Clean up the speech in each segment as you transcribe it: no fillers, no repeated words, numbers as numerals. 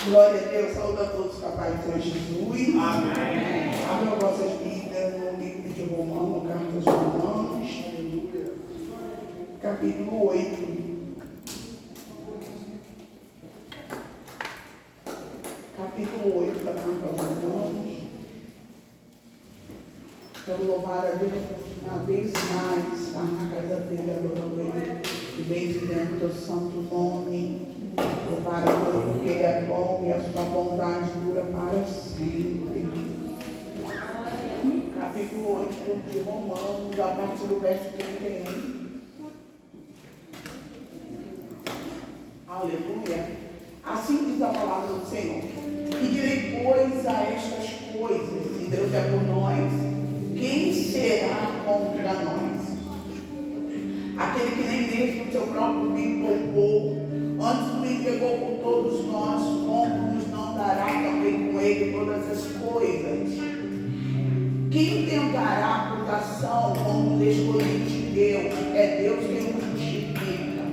Glória a Deus, saúde a todos com a paz do Senhor Jesus. Amém. Abram vossas Bíblias no livro de Romanos, carta aos Romanos, capítulo 8. Capítulo 8 da carta aos Romanos. Quero louvar a Deus uma vez mais, estar na casa dele, adorando ele, e bendizendo o teu santo nome. Louvar a Deus porque ele é bom e a sua bondade dura para sempre. Capítulo 8 de Romanos, a partir do verso 31. Aleluia. Assim diz a palavra do Senhor. Que direi, pois, a estas coisas? Se Deus é por nós, quem será contra nós? Aquele que nem mesmo o seu próprio filho poupou, antes o entregou por todos nós, como nos não dará também com ele todas as coisas? Quem tentará acusação como os escolhidos de Deus? É Deus quem nos justifica.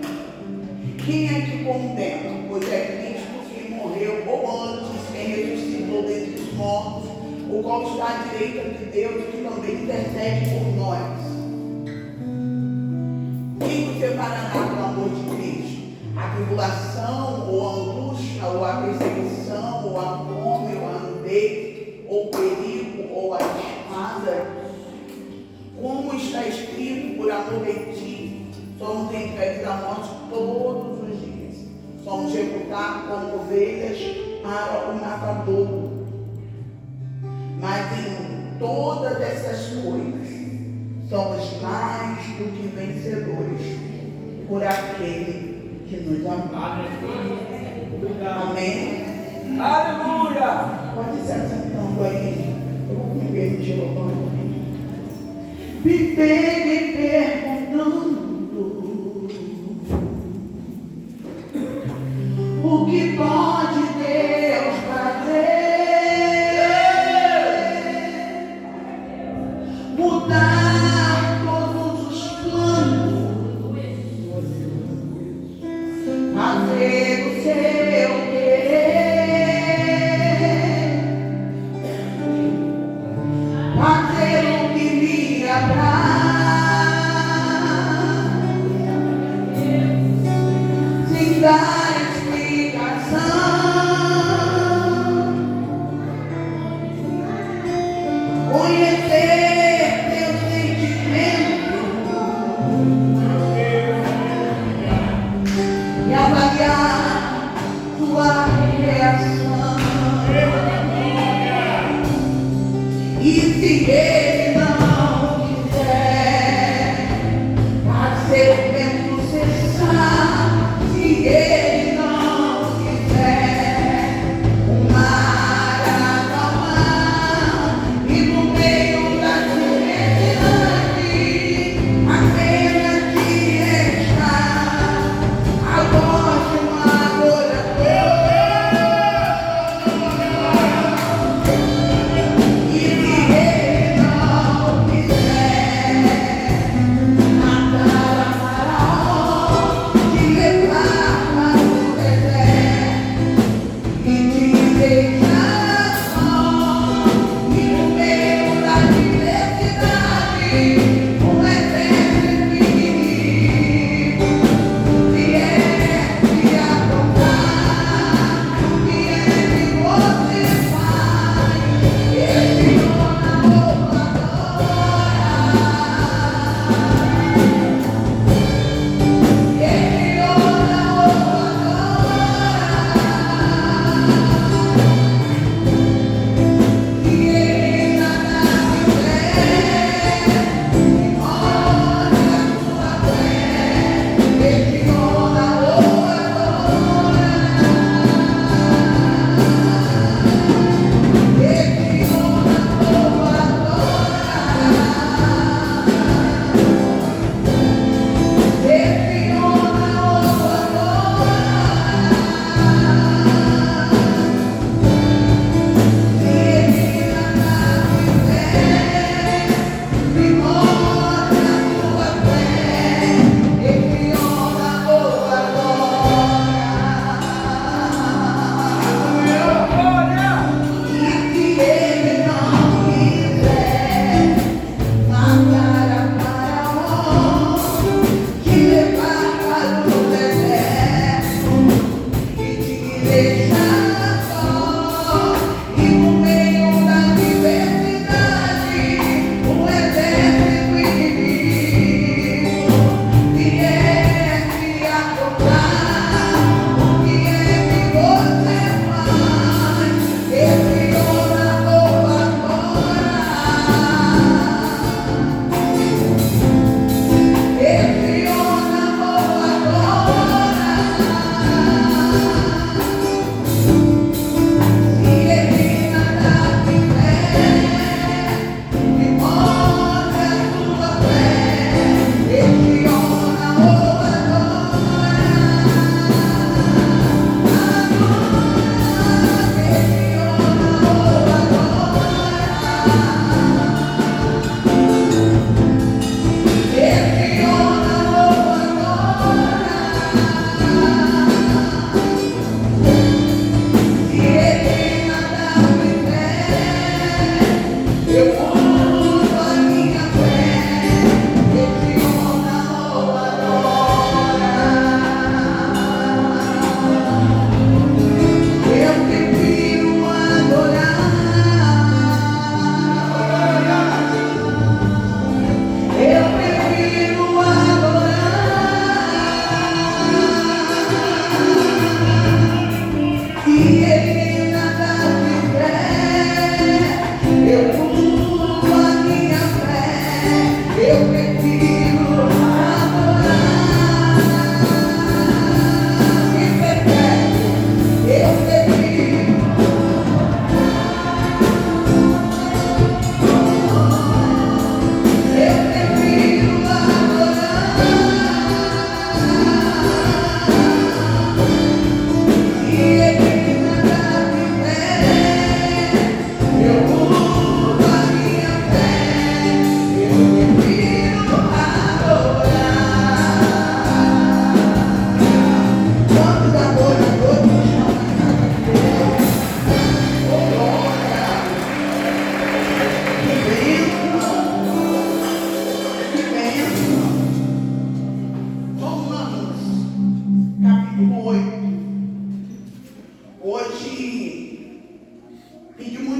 Quem é que condena? Pois é Cristo que morreu, ou antes quem ressuscitou dentre os mortos, o qual está à direita de Deus e que também intercede por nós. Quem nos separará do amor de Cristo? A tribulação, ou a angústia, ou a perseguição, ou a fome, ou a nudez, ou o perigo, ou a espada? Como está escrito, por amor de ti, somos entregues à morte todos os dias. Somos reputados como ovelhas para o matador. Mas em todas essas coisas, somos mais do que vencedores por aquele que nos amou. Amém? Aleluia! Pode ser sentando aí. Eu vou me permitir louvando. Viver me perguntando o que pode Deus fazer. Mudar todos os planos, fazer o seu querer, fazer o que lhe apraz, sem dar explicação. Conhecer e avaliar tua reação. E se ele não quiser fazer o vento cessar, se ele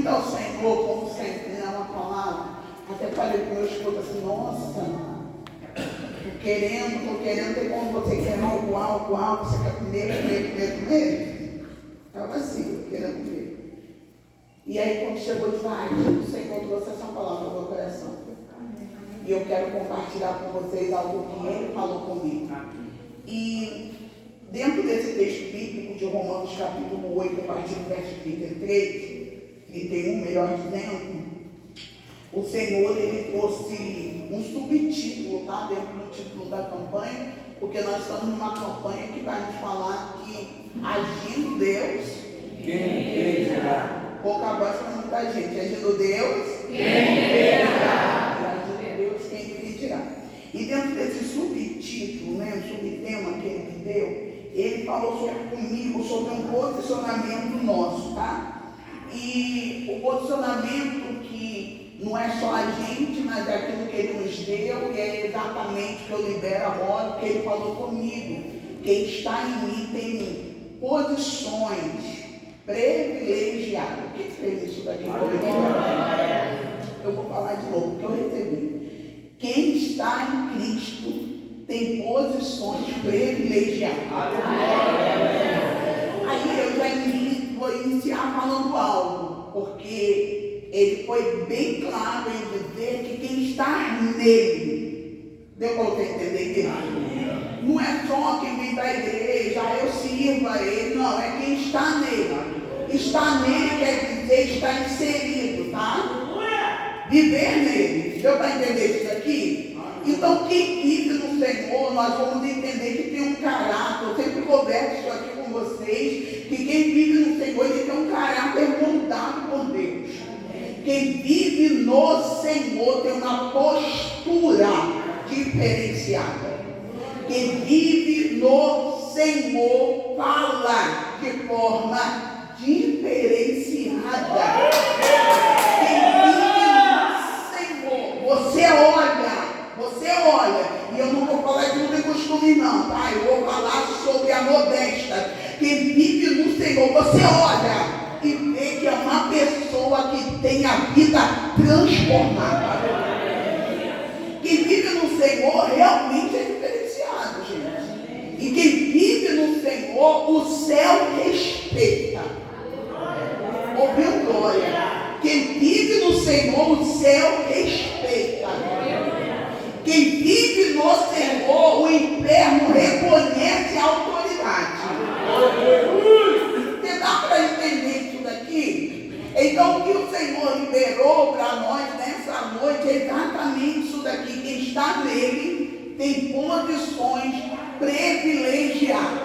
muito ao Senhor, como sempre, né, uma palavra. Até falei para o meu esposo assim, nossa, estou querendo ter como você quer algo, você quer comer. Estava assim, querendo comer. E aí quando chegou de tarde, o Senhor trouxe essa palavra no meu coração. E eu quero compartilhar com vocês algo que Ele falou comigo. E dentro desse texto bíblico de Romanos capítulo 8, a partir do verso 31, melhor dizendo, o Senhor, Ele trouxe um subtítulo, tá? Dentro do título da campanha, porque nós estamos numa campanha que vai nos falar que agindo Deus, quem impedirá? Pouca voz para muita gente. Agindo Deus, quem impedirá? Agindo Deus, quem impedirá? E dentro desse subtítulo, né, o subtema que Ele me deu, Ele falou comigo sobre um posicionamento nosso, tá? E o posicionamento que não é só a gente, mas é aquilo que Ele nos deu, e é exatamente o que eu libero agora, o que Ele falou comigo. Quem está em mim tem posições privilegiadas. O que fez isso daqui? Eu vou falar de novo, o que eu recebi. Quem está em Cristo tem posições privilegiadas. Aí eu já vou iniciar falando algo, porque ele foi bem claro em dizer que quem está nele, deu para você entender isso? Não é só quem vem da igreja, eu sirvo a ele, não, é quem está nele. Estar nele quer dizer estar inserido, tá? Viver nele. Deu para entender isso aqui? Então, quem vive no Senhor, nós vamos entender que tem um caráter. Eu sempre converso isso aqui com vocês, que quem vive no Senhor, ele tem um caráter moldado por Deus. Quem vive no Senhor tem uma postura diferenciada. Quem vive no Senhor fala de forma diferenciada. Quem vive no Senhor, você olha, e eu não vou falar de uso e costume não, tá? Eu vou falar sobre a modéstia. Quem vive no Senhor, você olha e vê que é uma pessoa que tem a vida transformada. Quem vive no Senhor realmente é diferenciado, gente. E quem vive no Senhor, o céu respeita. Ouviu, glória? Quem vive no Senhor, o céu respeita. Quem vive no Senhor, o inferno reconhece a autoridade. Você dá para entender isso daqui? Então, o que o Senhor liberou para nós nessa noite é exatamente isso daqui. Quem está nele tem condições privilegiadas.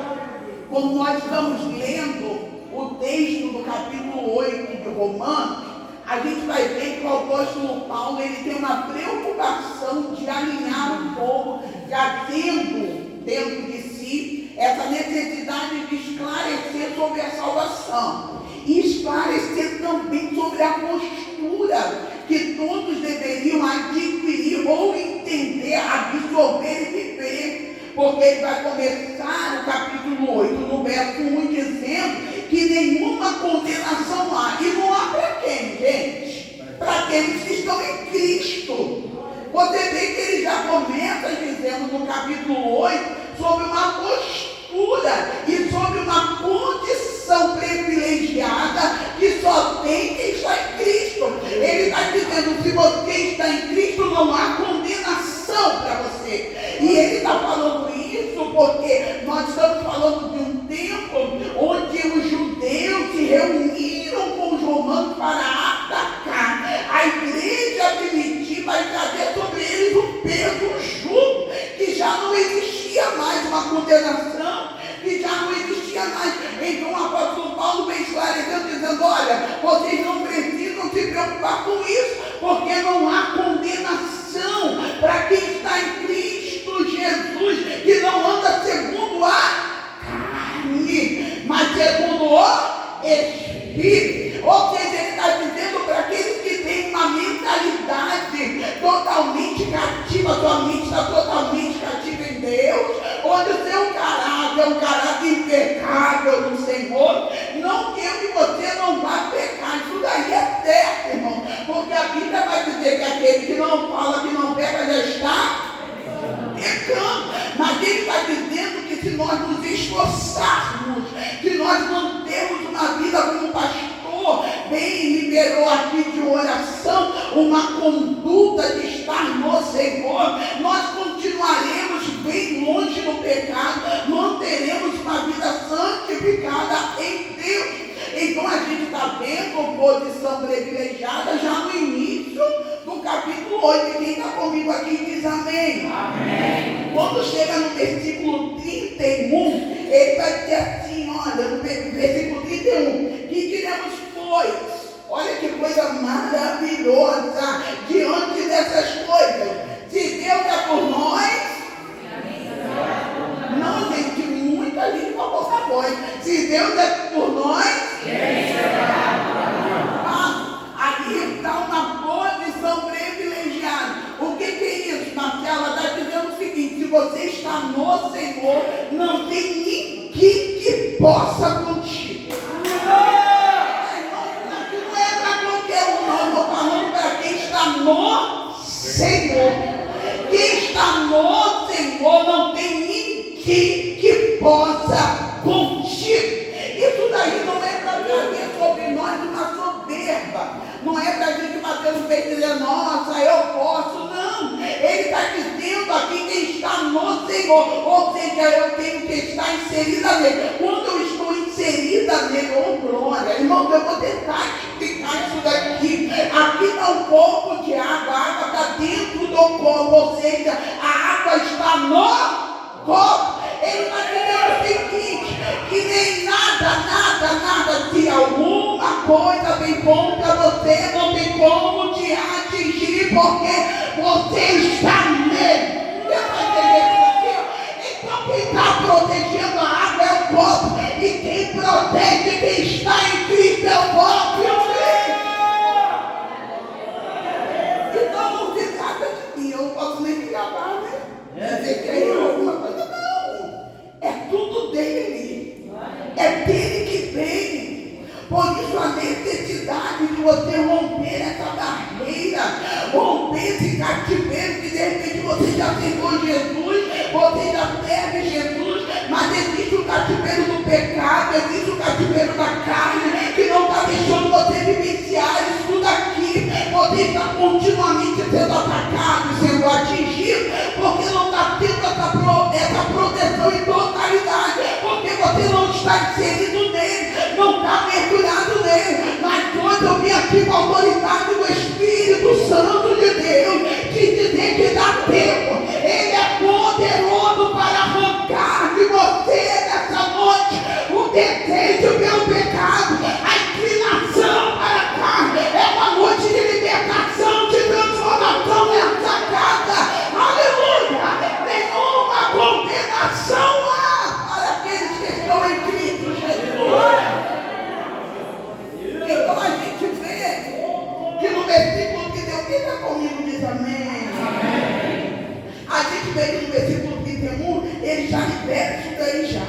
Quando nós estamos lendo o texto do capítulo 8 de Romanos, a gente vai ver que o apóstolo Paulo ele tem uma preocupação de alinhar o povo, já tendo dentro de si essa necessidade de esclarecer sobre a salvação e esclarecer também sobre a postura que todos deveriam adquirir ou entender, absorver e viver. Porque ele vai começar o capítulo 8, no verso 1, dizendo que nenhuma condenação há. E não há para quem, gente? Para aqueles que estão em Cristo. Você vê que ele já começa dizendo no capítulo 8 sobre uma postura e sobre uma condição privilegiada que só tem quem está em Cristo. Ele está dizendo, se você está em Cristo, não há condenação para você. E ele está falando isso porque nós estamos falando de um tempo onde os judeus se reuniram com os romanos para atacar a igreja primitiva e trazer sobre eles um peso justo, que já não existia mais uma condenação, que já não existia mais. Então o apóstolo Paulo vem esclarecendo, dizendo, olha, vocês não precisam se preocupar com isso, porque não há condenação para quem está em Cristo Jesus, que não anda segundo a carne, mas segundo o Espírito. Ou seja, ele está dizendo para aqueles que têm uma mentalidade totalmente cativa, sua mente está totalmente cativa em Deus, onde o seu caráter é um caráter impecável no Senhor. Não que eu e você não vá pecar, isso daí é modelo aqui de oração, uma conduta de estar no Senhor, nós continuaremos bem longe do pecado, manteremos uma vida santificada em Deus. Então a gente está vendo posição privilegiada já no início do capítulo 8. Quem está comigo aqui diz amém. Amém. Quando chega no versículo 31, ele vai dizer assim, olha, no versículo 31, que diremos, pois, olha que coisa maravilhosa diante dessas coisas. Se Deus é por nós, não, gente, muita gente com a boca voz. Se Deus é por nós, ali está uma posição privilegiada. O que é isso, Marcela? Está dizendo o seguinte: se você está no Senhor, não tem ninguém que possa contigo. Não é para qualquer um, não. Estou falando para quem está no Senhor. Quem está no Senhor não tem ninguém que possa contigo. Isso daí não é para trazer sobre nós uma soberba. Não é para a gente bater no peito e dizer, nossa, eu posso. Não. Ele está dizendo aqui quem está no Senhor. Ou seja, eu tenho que estar inserida nele. Quando eu estou inserida nele, oh glória, irmão, eu vou tentar explicar isso daqui. Aqui está um copo de água. A água está dentro do copo. Ou seja, a água está no copo. Ele está dizendo o seguinte, que nem nada, se alguma coisa vem contra você, não tem como te atingir, porque você está nele. Então quem está protegendo a água é o copo, e quem protege quem está em Cristo é o copo. Então não se trata de mim, eu não posso nem me gravar, né? Dizer que é eu alguma coisa, não. É tudo dele. É dele que vem. Por isso a necessidade de você romper essa barreira, romper esse cativeiro que de repente você já aceitou Jesus, você já serve Jesus, mas existe o cativeiro do pecado, existe o cativeiro da carne, que não está deixando você vivenciar isso daqui. Você está continuamente sendo atacado e sendo atingido, porque não está tendo essa proteção em totalidade, porque você não está inserido nele, não está mergulhado nele. Mas hoje eu vim aqui com a autoridade do Espírito Santo de Deus, te dizer que dá tempo. Ele é poderoso para arrancar de você nessa noite o desejo pelo pecado, a inclinação para a carne. É uma noite de libertação, de transformação nessa casa. Aleluia! Nenhuma condenação há para aqueles que estão em Cristo Jesus. Então a gente vê que no versículo que Deus fica comigo diz amém. A gente vê que no versículo 31 ele já libera isso daí já.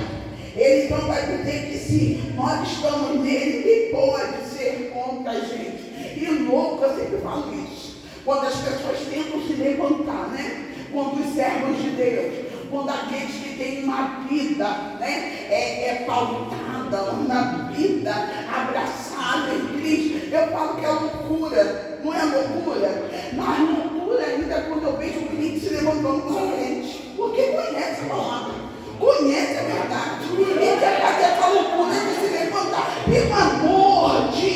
Ele então vai dizer que se nós estamos nele, ele pode ser contra a gente. E louco, eu sempre falo isso. Quando as pessoas tentam se levantar, né? Quando os servos de Deus, quando aqueles que têm uma vida, né? Pautada na vida, abraçada em Cristo, eu falo que é loucura. Não é loucura? Mas loucura ainda é quando eu vejo o crente se levantando com a frente. Porque conhece a palavra, conhece a verdade. E quer fazer essa loucura de se levantar. Pelo amor de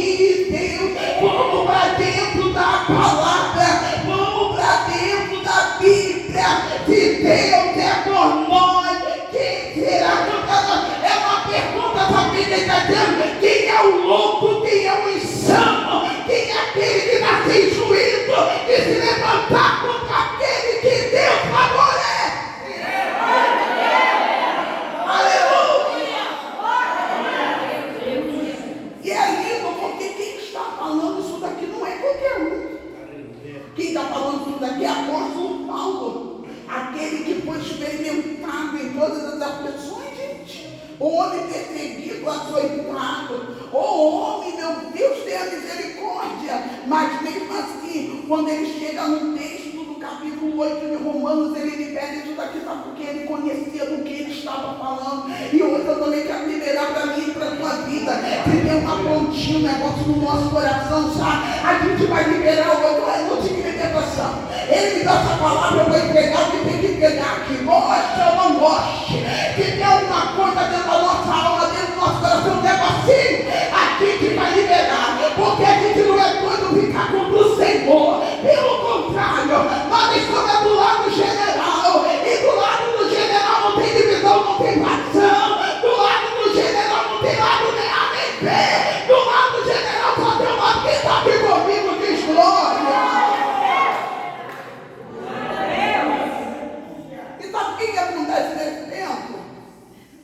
Deus, vamos para dentro da palavra, vamos para dentro da Bíblia. Se Deus é por nós, quem será contra nós? É uma pergunta para a Bíblia está dizendo: quem é o louco, quem é o insano, quem é aquele que nasce em juízo, que se levantar contra aquele que Deus favorece? Aleluia! E é lindo, porque quem está falando isso daqui não é qualquer um. Quem está falando isso daqui é apóstolo Paulo, aquele que foi experimentado em todas as aflições, gente. O homem perseguido, açoitado. O homem, meu Deus, tenha misericórdia. Mas mesmo assim, quando ele chega no texto do capítulo 8 de Romanos, ele libera isso daqui, sabe? Porque ele conhecia do que ele estava falando. E hoje eu também quero liberar para mim e para a tua vida. Se tem uma pontinha, um negócio no nosso coração, sabe? gente vai liberar o outro. Eu não tive interpretação. Ele me dá essa palavra, eu vou entregar o que tem que entregar aqui. Goste ou não goste. Que tem alguma coisa dentro da nossa alma, dentro do nosso coração, um negocinho, aqui que vai liberar. Porque a gente não é doido ficar contra o Senhor. Pelo contrário, nós estamos do lado general. E do lado do general não tem divisão, não tem facção. Do lado do general não tem lado nem A nem B. Do lado do general só tem um lado que está aqui comigo, diz glória. E sabe o que acontece nesse tempo?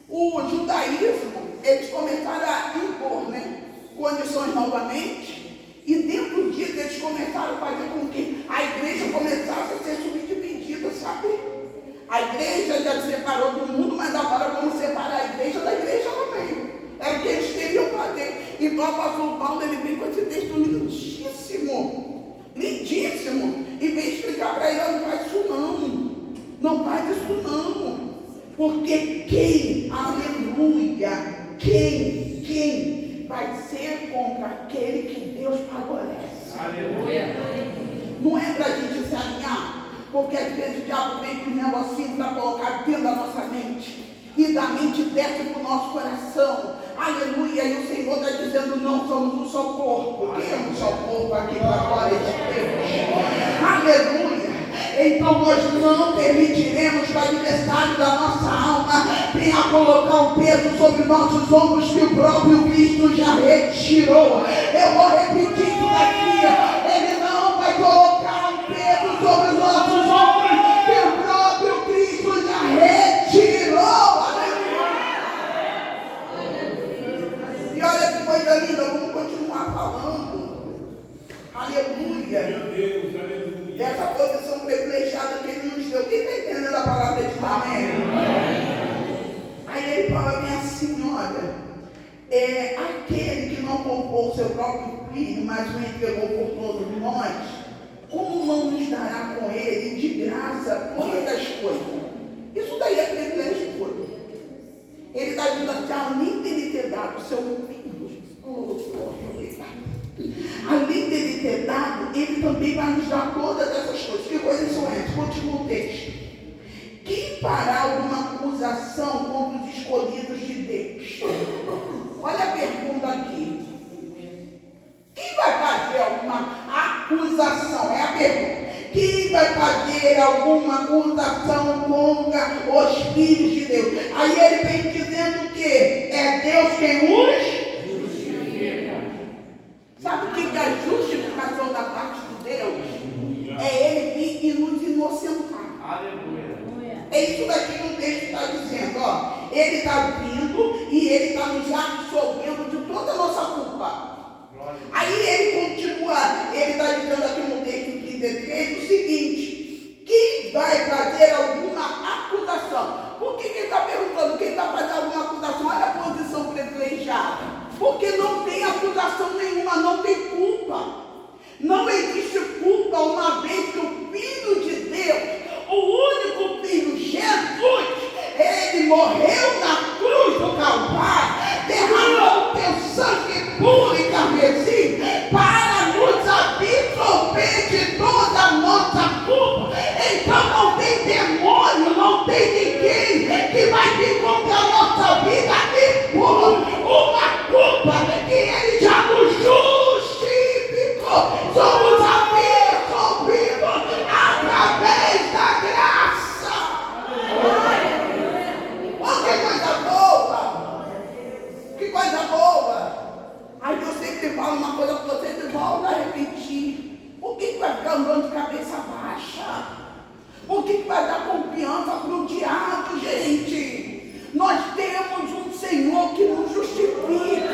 O judaísmo, eles começaram a impor, né, condições novamente. E dentro disso eles começaram a fazer com que a igreja começasse a ser subdividida, sabe? A igreja já se separou do mundo, mas agora vamos separar a igreja da igreja também. É o que eles queriam fazer. Então o apóstolo Paulo, ele vem com esse texto lindíssimo. Lindíssimo. E vem explicar para ele: não faz isso não. Não faz isso não. Porque quem, aleluia, quem vai ser contra aquele que Deus favorece? Aleluia. Não é para a gente se alinhar. Porque às vezes o diabo vem com um negocinho para colocar dentro da nossa mente. E da mente desce para o nosso coração. Aleluia. E o Senhor está dizendo: não somos um só corpo. Temos um só corpo aqui para a glória de Deus. Aleluia. Então nós não permitiremos que o adversário da nossa alma venha colocar um peso sobre nossos ombros que o próprio Cristo já retirou. Eu vou repetir isso daqui. Ele não vai colocar um peso sobre os nossos ombros que o próprio Cristo já retirou. E olha que coisa linda, vamos continuar falando. Aleluia. Meu Deus, aleluia. Essa posição privilegiada que ele nos deu. Quem está entendendo a palavra de Amém? Aí ele fala bem assim: olha, aquele que não poupou o seu próprio filho, mas o entregou por todos nós, como não nos dará com ele de graça todas as coisas? Isso daí é privilégio todo. Ele está dizendo assim: além dele ter dado o seu filho, além dele ter dado, ele também vai nos dar todas essas coisas. Que coisas são essas? Continua o texto. Quem fará alguma acusação contra os escolhidos de Deus? Olha a pergunta aqui. Quem vai fazer alguma acusação? É a pergunta. Quem vai fazer alguma acusação contra os filhos de Deus? Aí ele vem dizendo que é Deus quem os... Sabe o que é a justificação da parte de Deus? É ele vir e nos inocentar. Aleluia. É isso daqui que o texto está dizendo, ó. Ele está vindo e ele está nos absolvendo de toda a nossa culpa. Aí ele continua, ele está dizendo aqui no texto 33 o seguinte: quem vai fazer alguma acusação? Por que ele está perguntando quem vai fazer alguma acusação? Olha a posição privilegiada. Porque não tem acusação nenhuma, não tem culpa. Não existe culpa, uma vez que o Filho de Deus, o único Filho, Jesus, ele morreu na cruz do Calvário, derramou teu sangue puro e carmesim para nos absolver de toda a nossa culpa. Então não tem demônio, não tem ninguém que vai vir contra a nossa vida e por uma culpa que ele já nos justificou. Somos absolvidos através da graça. Oh, que coisa boa! Que coisa boa! Aí eu sempre falo uma coisa para vocês e volto a repetir. Por que vai ficar andando de cabeça baixa? Por que vai dar confiança para o diabo, gente? Nós temos um Senhor que nos justifica.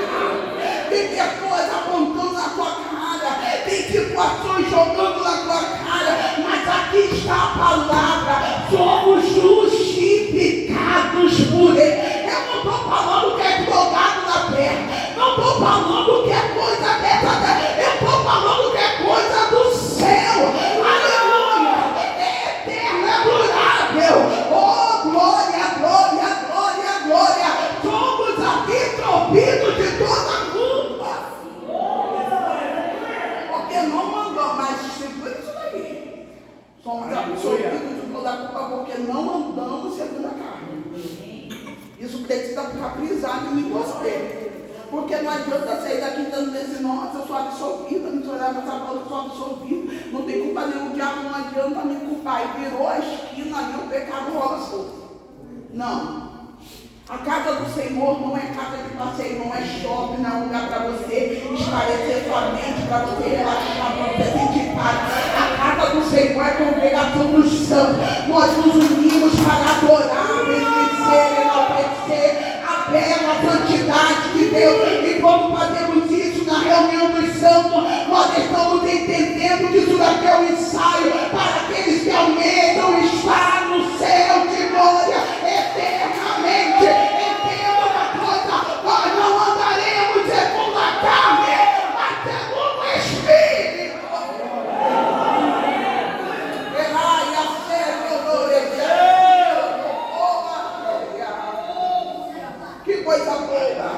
Tem pessoas apontando na tua cara, tem situações jogando na tua cara, mas aqui está a palavra: somos justificados por Ele. Eu não estou falando que é jogado na terra, não estou falando que é coisa dessa terra, eu estou falando que é coisa do céu. Aleluia! É eterno, é durável. Oh, glória, glória, glória, glória. Somos aqui providos de toda a culpa. Porque não Porque não adianta sair daqui dando desse, nossa, eu sou absolvida, me chorar, mas agora eu sou absolvida, não tem culpa nenhuma, o diabo não adianta me culpar. E virou a esquina ali, o pecado rola solto. Não. A casa do Senhor não é casa de passeio, não é shopping, não é um lugar para você esparecer sua mente, para você relaxar, para você sentir paz. A casa do Senhor é a congregação dos santos. Nós nos unimos para adorar, bendizer, enaltecer a bela santidade de Deus. E quando fazemos isso na reunião dos santos, nós estamos entendendo que isso daqui é um ensaio para aqueles que almejam estar no céu de glória eternamente. Entenda uma coisa, nós não andaremos segundo a carne, mas segundo o Espírito. Que coisa boa.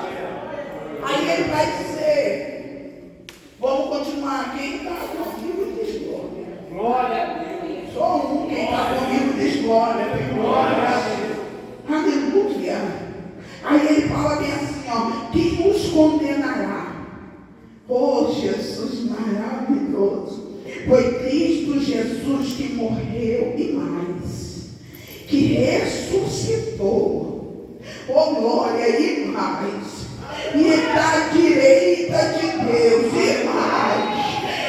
Aí ele vai dizer, vamos continuar, quem está comigo diz glória. Glória a Deus. Só um, quem está comigo diz glória. Glória a Deus. Aleluia. Aí ele fala bem assim, ó, quem nos condenará? Oh, Jesus maravilhoso. Foi Cristo Jesus que morreu e mais, que ressuscitou. Oh, glória e mais. E está à direita de Deus e mais.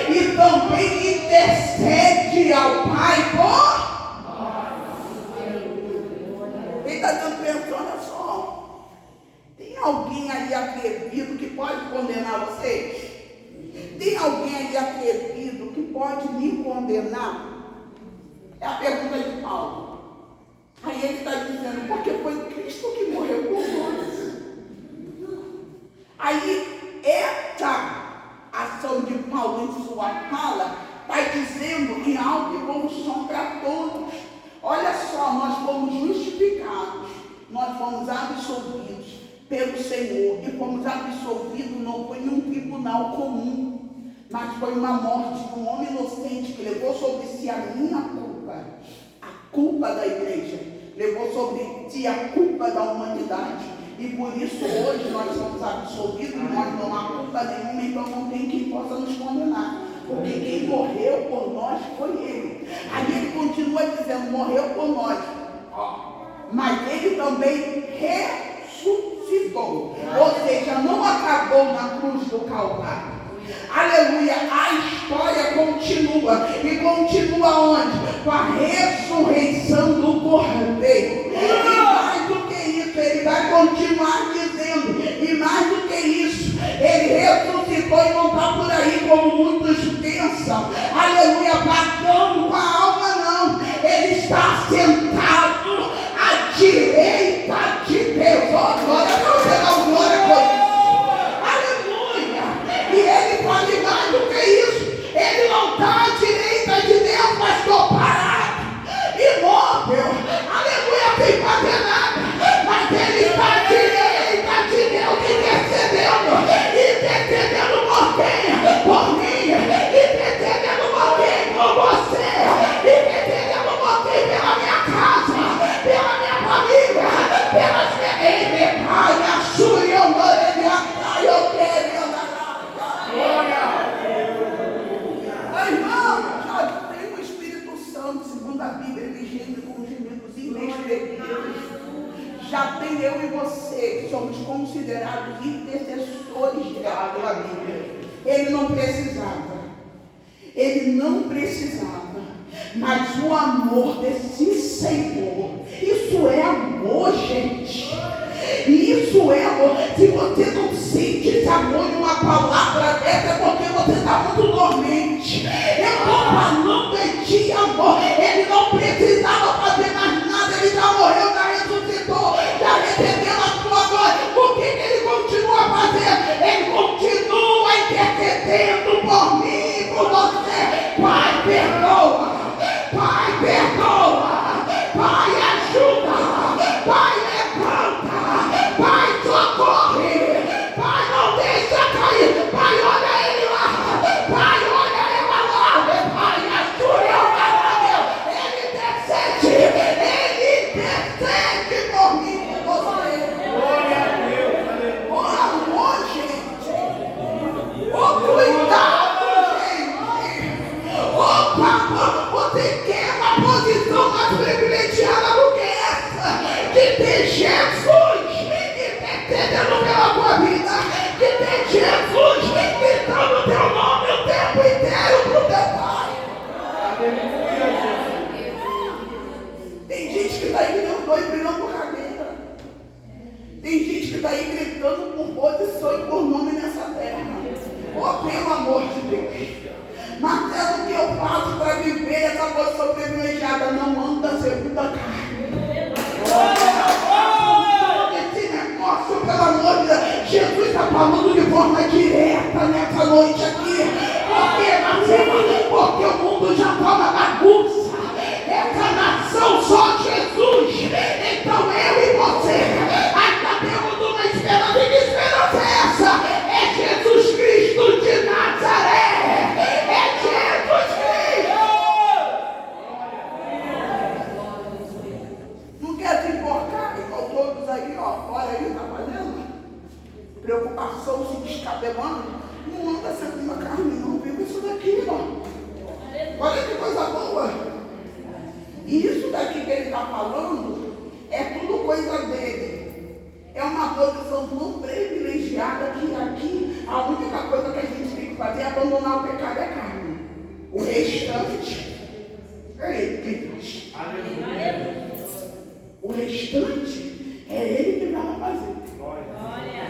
E também intercede ao Pai por... Quem está dando pensando, olha só. Tem alguém aí atrevido que pode condenar vocês? Tem alguém aí atrevido que pode me condenar? É a pergunta de Paulo. Aí ele está dizendo, porque foi Cristo que morreu por nós. Aí essa ação de Paulo em sua fala está dizendo em alta evolução para todos. Olha só, nós fomos justificados, nós fomos absolvidos pelo Senhor. E fomos absolvidos não foi em um tribunal comum, mas foi uma morte de um homem inocente que levou sobre si a minha culpa, a culpa da igreja, levou sobre si a culpa da humanidade. E por isso hoje nós somos absolvidos, nós não há culpa nenhuma, então não tem quem possa nos condenar. Porque quem morreu por nós foi Ele. Aí ele continua dizendo, morreu por nós. Mas Ele também ressuscitou. Ou seja, não acabou na cruz do Calvário. Aleluia, a história continua. E continua onde? Com a ressurreição do Cordeiro. E mais do que isso, ele vai continuar dizendo. E mais do que isso, ele ressuscitou e não está por aí como muitos pensam. Aleluia, batendo com a alma não. Ele está sentado à direita de Deus. Oh, glória a Deus, dá glória a Deus. E ele pode mais do que isso. Ele não está à direita de Deus, mas estou parado, imóvel. Aleluia, sem fazer nada. Mas ele está à direita de Deus, intercedendo por quem? Por mim. Intercedendo por quem? Por você. Intercedendo por quem? Pela minha casa, pela minha família, pelas minhas pai, a sua e eu quero. Irmão, já tem o Espírito Santo, segundo a Bíblia, ele geme com gemidos inexprimíveis. Já tem eu e você, que somos considerados intercessores de Deus pela Bíblia. Ele não precisava, mas o amor desse Senhor, isso é amor, gente. Isso é amor. Se você não sente esse amor em uma palavra dessa, é porque você está muito dormente. Eu estou falando de amor. Ele não precisava fazer mais nada. Ele já morreu, já ressuscitou, já recebeu a sua glória. O que ele continua a fazer? Ele continua intercedendo por mim e por você. Pai, perdoa. Pai, perdoa. Pai, ajuda. Pai, levanta. Pai, socorre. Pai, não deixa cair. vida, que tem Jesus gritando o teu nome o tempo inteiro para o teu Pai. Tem gente que está aí que nem os dois brigando por cadeira. Tem gente que está aí gritando por posição e por nome nessa terra. Oh, pelo amor de Deus. Mas é o que eu faço para viver essa posição privilegiada. Não anda segundo a carne. Esse negócio, pelo amor de Deus, Jesus está falando de forma direta nessa noite aqui. Porque o mundo já está uma bagunça. Essa nação só Jesus. Então eu e você ainda temos uma esperança. E que esperança é essa? É Jesus Cristo de Nazaré. É Jesus Cristo. Não quer se enforcar, igual todos aí, ó, fora aí, tá fazendo? Preocupação se descabelando. Não anda segundo a carne, não. Viva isso daqui, ó. Olha que coisa boa. E isso daqui que ele está falando é tudo coisa dele. É uma posição tão privilegiada que aqui a única coisa que a gente tem que fazer é abandonar o pecado, é carne. O restante é ele que faz. O restante é ele que vai fazer.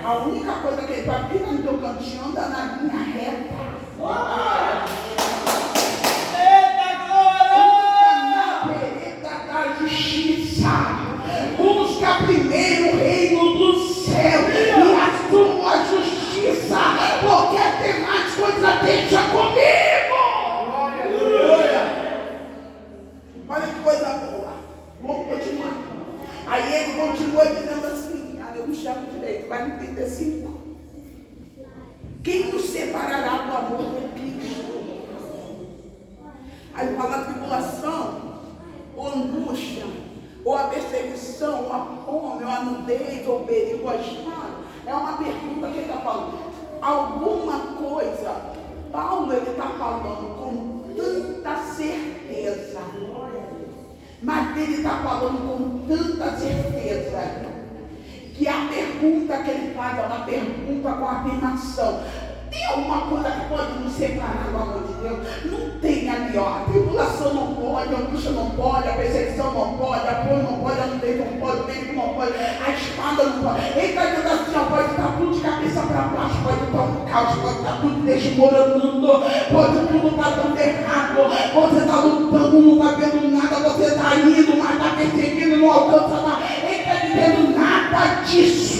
A única coisa que ele vai vir no teu cantinho, anda na linha reta. Justiça, busca primeiro o reino do céu e a sua justiça, porque tem mais coisa, deixa comigo. Olha que coisa boa. Vamos continuar. Aí ele continua dizendo assim, eu não chamo direito, vai no 35. Quem nos separará do amor de Cristo? Aí fala a tribulação, ou angústia, ou a perseguição, ou a fome, ou a nudez, ou o perigo, ou a espada. É uma pergunta que ele está falando. Alguma coisa, Paulo ele está falando com tanta certeza, mas ele está falando com tanta certeza, que a pergunta que ele faz é uma pergunta com afirmação. Tem alguma coisa que pode nos separar do amor de Deus? Não tem ali, ó. A tribulação não pode, a angústia não pode, a perseguição não pode, a fome não pode, a nudez não pode, o perigo não pode, a espada não pode. Ele está dizendo assim, ó, pode estar tudo de cabeça para baixo, pode estar um caos, pode estar tudo desmoronando, pode tudo estar dando errado, você está lutando, não está vendo nada, você está indo, mas está perseguindo, não alcança nada. Ele está dizendo nada disso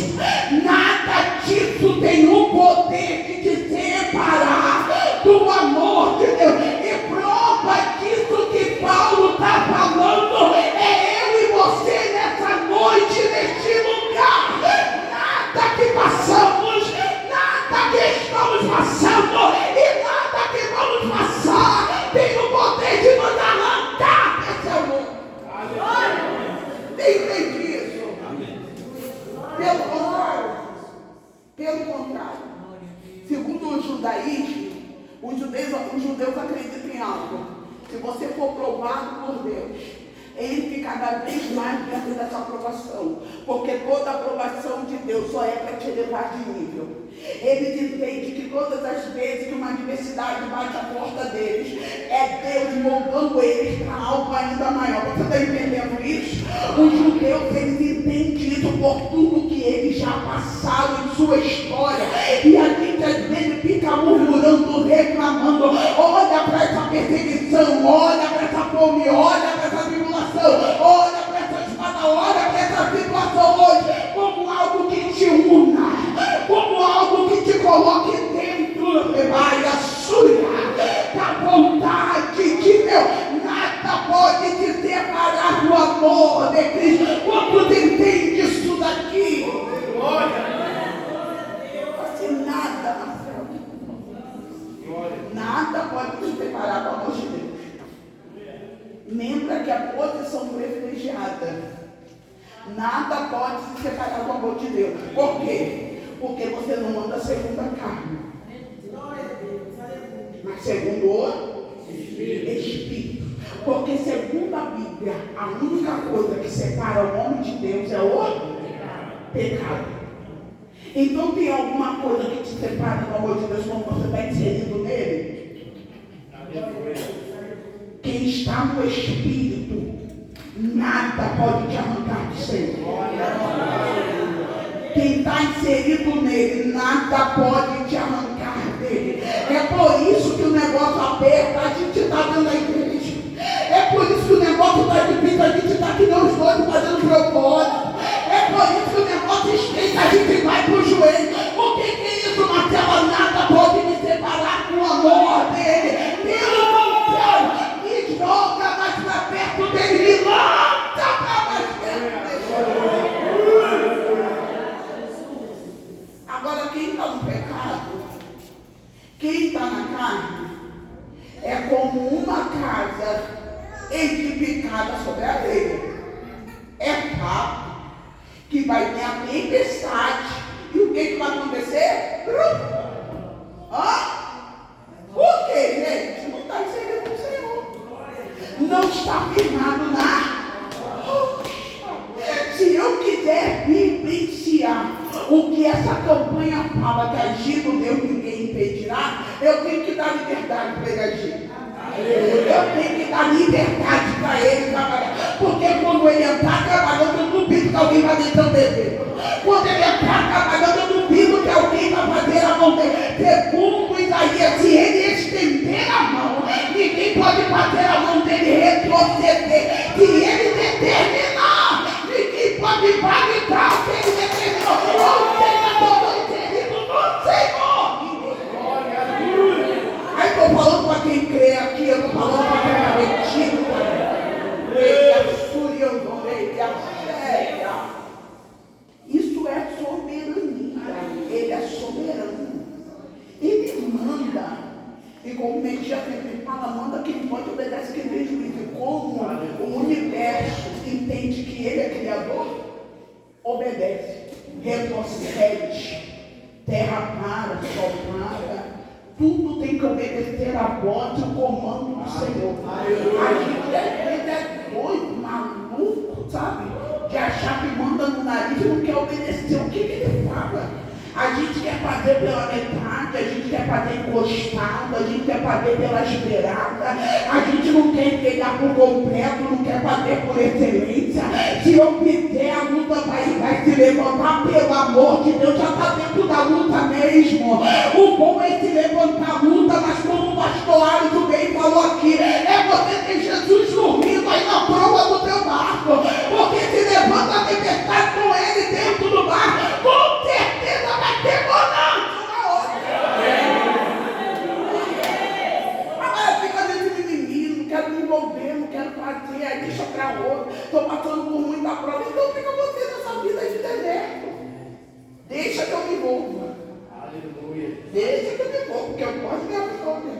tem o poder de te separar do amor de Deus. E prova disso que Paulo está falando é eu e você nessa noite, neste lugar. Nada que passamos, nada que estamos passando e nada que vamos passar tem o poder de nos arrancar desse amor. Tem disso. Pelo contrário, segundo o judaísmo, os judeus acreditam em algo. Se você for provado por Deus, ele fica cada vez mais dentro dessa aprovação, porque toda aprovação de Deus só é para te elevar de nível. Eles entendem que todas as vezes que uma adversidade bate a porta deles, é Deus moldando eles para algo ainda maior. Você está entendendo isso? Os judeus, eles entendem isso por tudo que eles já passaram em sua história. E a gente às vezes fica murmurando, reclamando, olha para essa perseguição, olha para essa fome, olha para essa tribulação, olha para essa espada, olha para essa situação hoje, como algo que te una, como algo que te coloque dentro da vontade de Deus. Nada pode te separar do amor de Cristo. Quando você entende isso daqui, assim, nada pode te separar do amor de Deus. Lembra que a posição privilegiada, nada pode se separar do amor de Deus. Por quê? Porque você não anda segundo a carne, mas segundo o Espírito. Porque segundo a Bíblia, a única coisa que separa o homem de Deus é o pecado. Então tem alguma coisa que te separa do amor de Deus quando você está inserido nele? Quem está no Espírito, nada pode te arrancar do Senhor. Quem está inserido nele, nada pode te arrancar dele. É por isso que o negócio aperta, a gente está dando a igreja. É por isso que o negócio está difícil, a gente está aqui não os dois fazendo propósito. É por isso que o negócio esquenta, a gente vai para o joelho. Porque que é isso, Marcela? Nada pode me separar do amor dele. Pelo contrário, me joga mais para perto dele, me lança para mais perto dele. Agora, quem está no pecado, quem está na carne, é como uma casa edificada sobre a areia. É fato que vai ter a tempestade. E o que vai acontecer? Por quê, gente? Não está inserido no Senhor. Não está firmado na. Se eu quiser vivenciar o que essa campanha fala, que agir no Deus ninguém impedirá, eu tenho que dar liberdade para ele agir. Eu tenho que dar liberdade para ele trabalhar. Porque quando ele entrar trabalhando, eu duvido que alguém vai deixar o dever. Quando ele entrar trabalhando, eu duvido que alguém vai fazer a mão dele. Segundo Isaías, se ele estender a mão, ninguém pode fazer a mão dele retroceder. Se ele determinar, ninguém pode validar o que ele determinou. Ou seja, todo inserido no Senhor. Aí estou falando para quem crê aqui, eu estou falando para quem é metido. Isso é soberania. Ele é soberano. Ele manda. E como Media sempre fala, manda quem pode, obedece quem tem juízo. E como o universo entende que ele é criador, obedece, retrocede, terra para, sol para. Tudo tem que obedecer a voz e o comando do Senhor. A gente é doido, maluco, sabe? De achar que manda no nariz e não quer obedecer o que ele fala. A gente quer fazer pela metade, a gente quer fazer encostado, a gente quer fazer pela esperada, a gente não quer entregar por completo, não quer fazer por excelência. Se eu fizer, a luta vai se levantar, pelo amor de Deus, já está dentro da luta mesmo. O bom é se levantar a luta, mas como o pastor Alisson bem falou aqui, é você ter Jesus dormindo aí na proa do teu barco, porque se levanta a tempestade com ele dentro do barco, com certeza vai ter bonança na hora. Agora fica nesse mimimi, não quero me envolver, não quero fazer, aí deixa para outro, estou passando por muita prova, então fica você nessa vida de deserto. Deixa que eu me envolva. Deixa que eu me envolva, porque eu posso ganhar a vitória.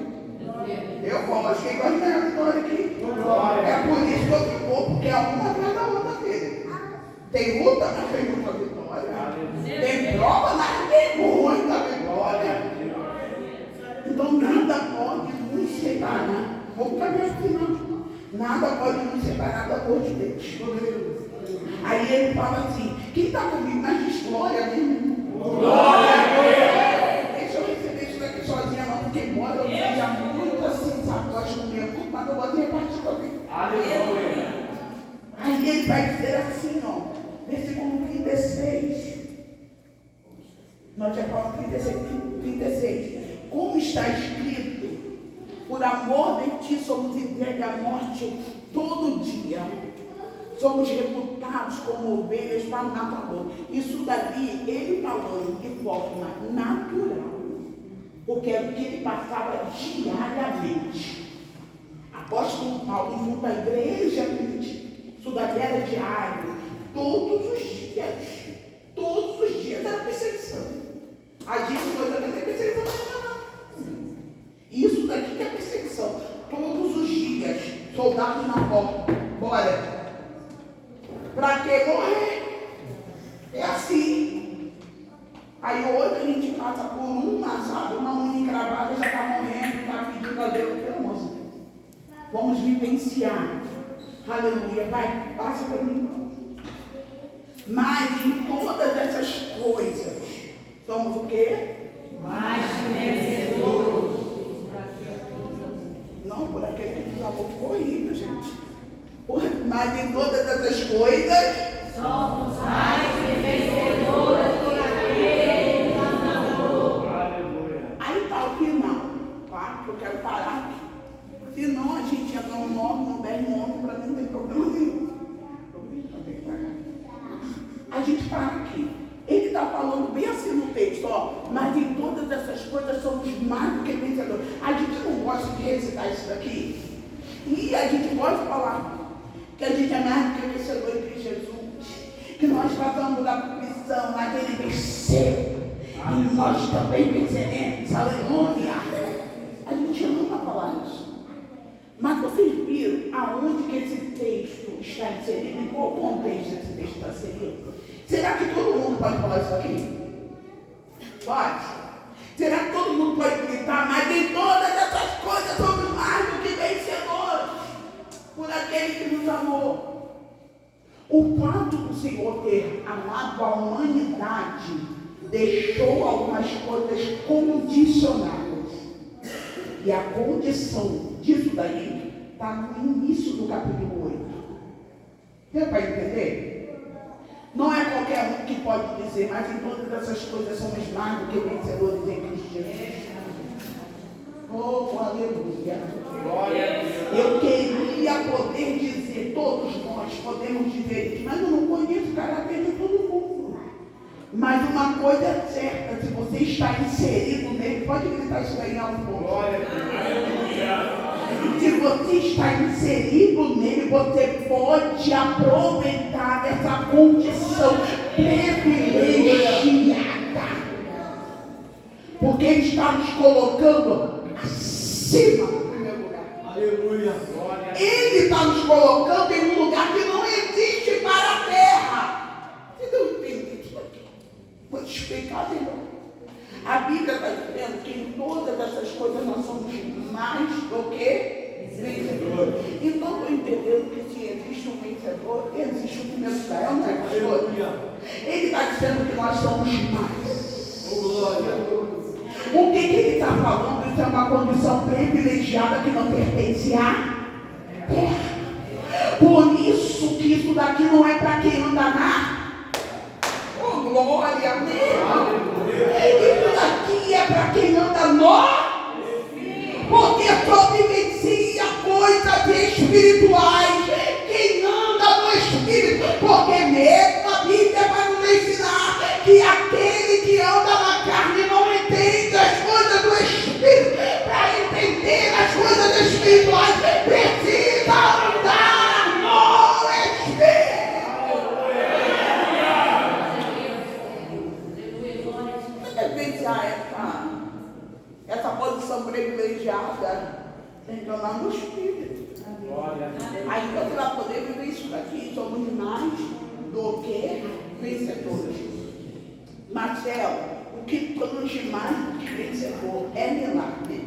Eu gosto, quem gosta de ganhar a vitória aqui? É por isso que eu me envolvo, porque é uma atrás da outra dele. Tem luta, mas tem muita vitória. Tem prova, mas tem muita vitória. Então nada pode nos separar. Vamos caminhar assim, não. Nada pode nos separar do amor de Deus. Aí ele fala assim, quem está comigo nas diz glória mesmo? Glória a Deus! Deixa eu receber isso daqui sozinha, não, porque embora eu seja muito assim, sacote no meu corpo, mas eu vou ter repartir também. Aleluia! Aí ele vai dizer assim, ó, versículo 36. Nós já falamos 36. Como está escrito, por amor de ti somos entregues à morte todo dia. Somos reputados como ovelhas para o matador. Isso daqui, ele falando de forma natural, porque é o que ele passava diariamente. Apóstolo Paulo junto à igreja, isso daqui era diário, todos os dias era perseguição. A gente foi também tem perseguição. Isso daqui que é perseguição. Todos os dias, soldados na porta. Bora. Para que morrer? É assim. Aí hoje a gente passa por uma unha encravada, já está morrendo, está pedindo a Deus, pelo amor de Deus. Vamos vivenciar. Aleluia. Vai, passa para mim. Mas em todas essas coisas, Somos o quê? Mais vencedores. Não, por aquele que nos amou. Ficou horrível, gente. Mas em todas essas coisas, somos mais vencedoras por aquele que nos amou. Aí está o final, tá? Que eu quero parar aqui. Senão a gente entra no 9, no 10, no 11, para mim não tem problema nenhum. A gente para aqui. Ele está falando bem assim no texto, ó. Mas em todas essas coisas somos mais do que vencedores. A gente não gosta de recitar isso daqui. E a gente pode falar que a gente é mais do que vencedor em Cristo Jesus. Que nós passamos da aflição, mas ele venceu. E nós também venceremos. Aleluia. A gente ama falar isso. Mas vocês viram aonde que esse texto está inserido? Em qual contexto esse texto está inserido? Será que todo mundo pode falar isso aqui? Pode. Será que todo mundo pode gritar? Mas em todas essas coisas somos mais do que vencedores por aquele que nos amou. O fato do Senhor ter amado a humanidade deixou algumas coisas condicionadas. E a condição disso daí está no início do capítulo 8. Deu para entender? Não é qualquer um que pode dizer, mas em todas essas coisas somos mais do que vencedores em Cristo Jesus. Oh, aleluia. Eu queria poder dizer, todos nós podemos dizer isso, mas eu não conheço o caráter de todo mundo. Mas uma coisa é certa, se você está inserido nele, pode gritar isso aí em alto ponto. Se você está inserido nele, você pode aproveitar dessa condição privilegiada. Porque ele está nos colocando acima do primeiro lugar. Aleluia. Ele está nos colocando em um lugar que não existe para a terra. Você não entende isso aqui? Vou te explicar melhor. A Bíblia está dizendo que em todas essas coisas nós somos mais do que vencedores. Então estou entendendo que se existe um vencedor, existe um primeiro lugar, não é, pastor? Ele está dizendo que nós somos mais. O que ele está falando? Isso é uma condição privilegiada que não pertence à terra. Por isso que isso daqui não é para quem anda na. Oh, glória a Deus! Isso daqui é para quem anda no. Porque só vivencia coisas espirituais. Quem anda no Espírito. Porque mesmo a Bíblia vai nos ensinar que aquele que anda na carne não entende as coisas do Espírito. Para entender as coisas espirituais, precisa andar no Espírito. Essa posição privilegiada tem que andar no Espírito. Aí você vai poder viver isso daqui. Somos mais do que vencedores. Marcelo, o que torna mais do que vencedor é milagre.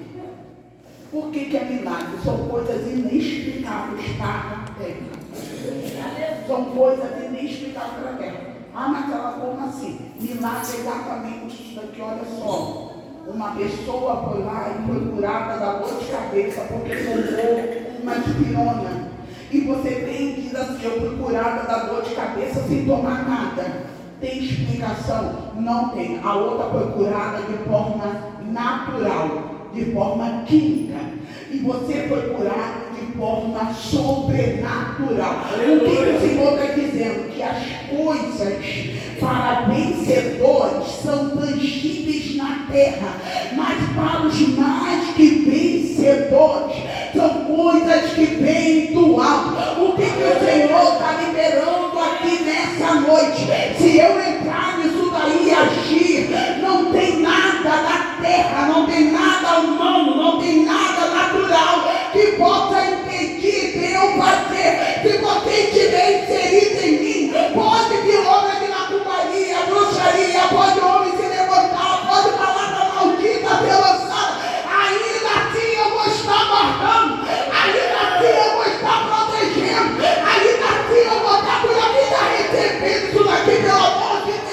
Por que é milagre? São coisas inexplicáveis para a terra. São coisas inexplicáveis para a terra. Ah, Marcela, como assim? Milagre é exatamente isso daqui, olha só. Uma pessoa foi lá e foi curada da dor de cabeça porque tomou uma dipirona. E você vem e diz assim, eu fui curada da dor de cabeça sem tomar nada. Tem explicação? Não tem. A outra foi curada de forma natural, de forma química. E você foi curado de forma sobrenatural. O que o Senhor está dizendo? Que as coisas para vencedores são tangíveis na terra, mas para os mais que vencedores são coisas que vêm do alto. O que o Senhor está liberando aqui nessa noite? Se eu entrar nisso daí e agir, não tem nada na terra, não tem nada humano, não tem nada natural que possa impedir de eu fazer. Se você estiver inserido em mim, pode vir obra de macumbaria, bruxaria, pode homem se levantar, pode palavra maldita ser lançada, ainda assim eu vou estar guardando, ainda assim eu vou estar protegendo, ainda assim eu vou estar por aqui, está recebendo isso daqui, pelo amor de Deus.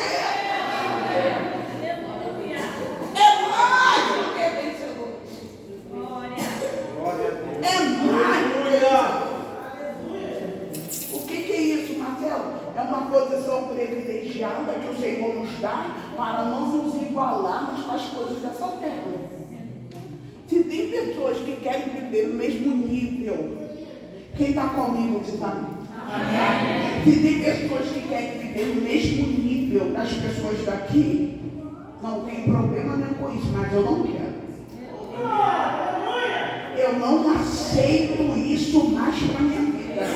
das coisas dessa terra. Se tem pessoas que querem viver no mesmo nível, quem está comigo diz amém. Se tem pessoas que querem viver no mesmo nível das pessoas daqui, não tem problema nenhum com isso, mas eu não quero. Eu não aceito isso mais para minha vida.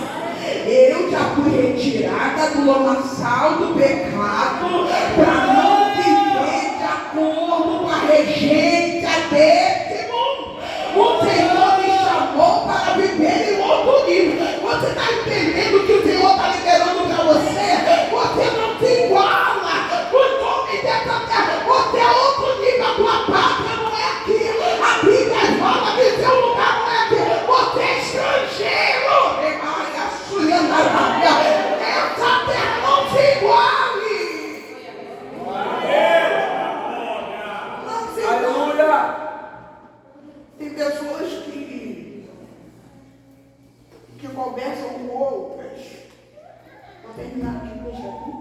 Eu já fui retirada do lamaçal do pecado para não viver de acordo com a regência desse mundo. O Senhor me chamou para viver em outro nível. Você está entendendo que o Senhor está liberando para você? Você não se iguala com os homens dessa terra. Você é outro nível. A tua pátria não é aqui. A Bíblia fala que seu lugar não é aqui. Você é estrangeiro. Essa terra não se iguale. Não se iguale. Tem pessoas que conversam com outras. Vou terminar aqui, deixa aqui.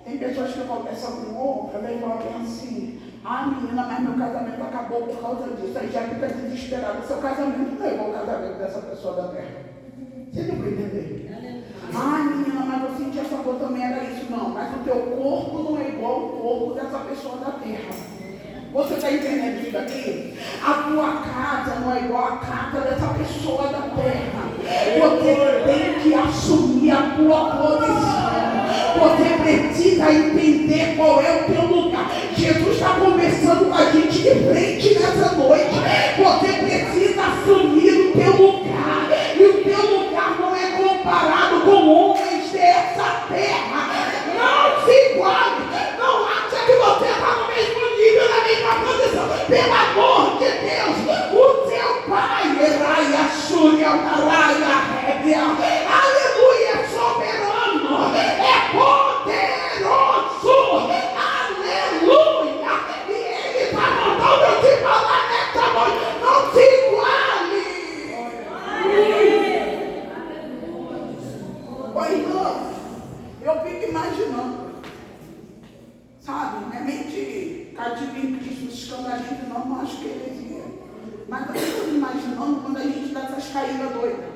Tem pessoas que conversam com outras, aí falam assim: ah, menina, mas meu casamento acabou por causa disso. Aí já fica desesperado. Seu casamento não é igual o casamento dessa pessoa da terra. Você não vai entender? Ah, menina, mas eu senti essa dor também, era isso. Não, mas o teu corpo não é igual ao corpo dessa pessoa da terra. Você está entendendo isso daqui? A tua casa não é igual a casa dessa pessoa da terra. Você tem que assumir a tua posição. Você precisa entender qual é o teu lugar. Jesus está conversando com a gente de frente nessa noite. Você precisa assumir o teu lugar. E o teu lugar não é comparado com homens dessa terra. Não se iguale. Não acha que você está no mesmo nível, na mesma posição. Pelo amor de Deus, o teu Pai, Eraia, Súria, Araia, Régia, aleluia, é soberano, é poderoso, aleluia. E Ele está mandando eu te falar nessa noite, não se iguale. Oi, irmão, eu fico imaginando, sabe, não é nem de cativo em Cristo, escandalismo, não acho que heresia. Mas eu fico imaginando quando a gente dá essas caídas doidas,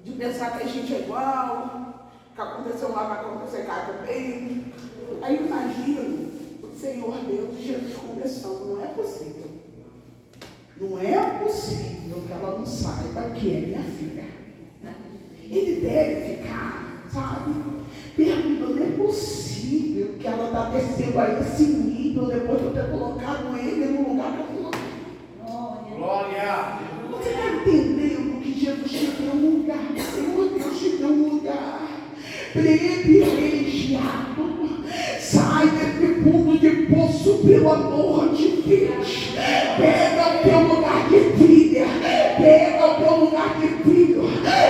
de pensar que a gente é igual, que aconteceu lá, vai acontecer cá também. Aí eu imagino o Senhor Deus e Jesus conversando, não é possível. Não é possível que ela não saiba que é minha filha. Ele deve ficar, sabe, perguntando, não é possível que ela está descendo a esse nível depois de eu ter colocado ele no lugar que eu coloquei. Glória! Você está entendendo que Jesus te deu um lugar? O Senhor Deus te deu um lugar privilegiado. Sai desse fundo de poço, pelo amor de Deus. Pega o teu lugar de filha. Pega o teu lugar de filho.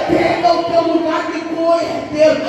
Pega o teu lugar de co-herdeiro.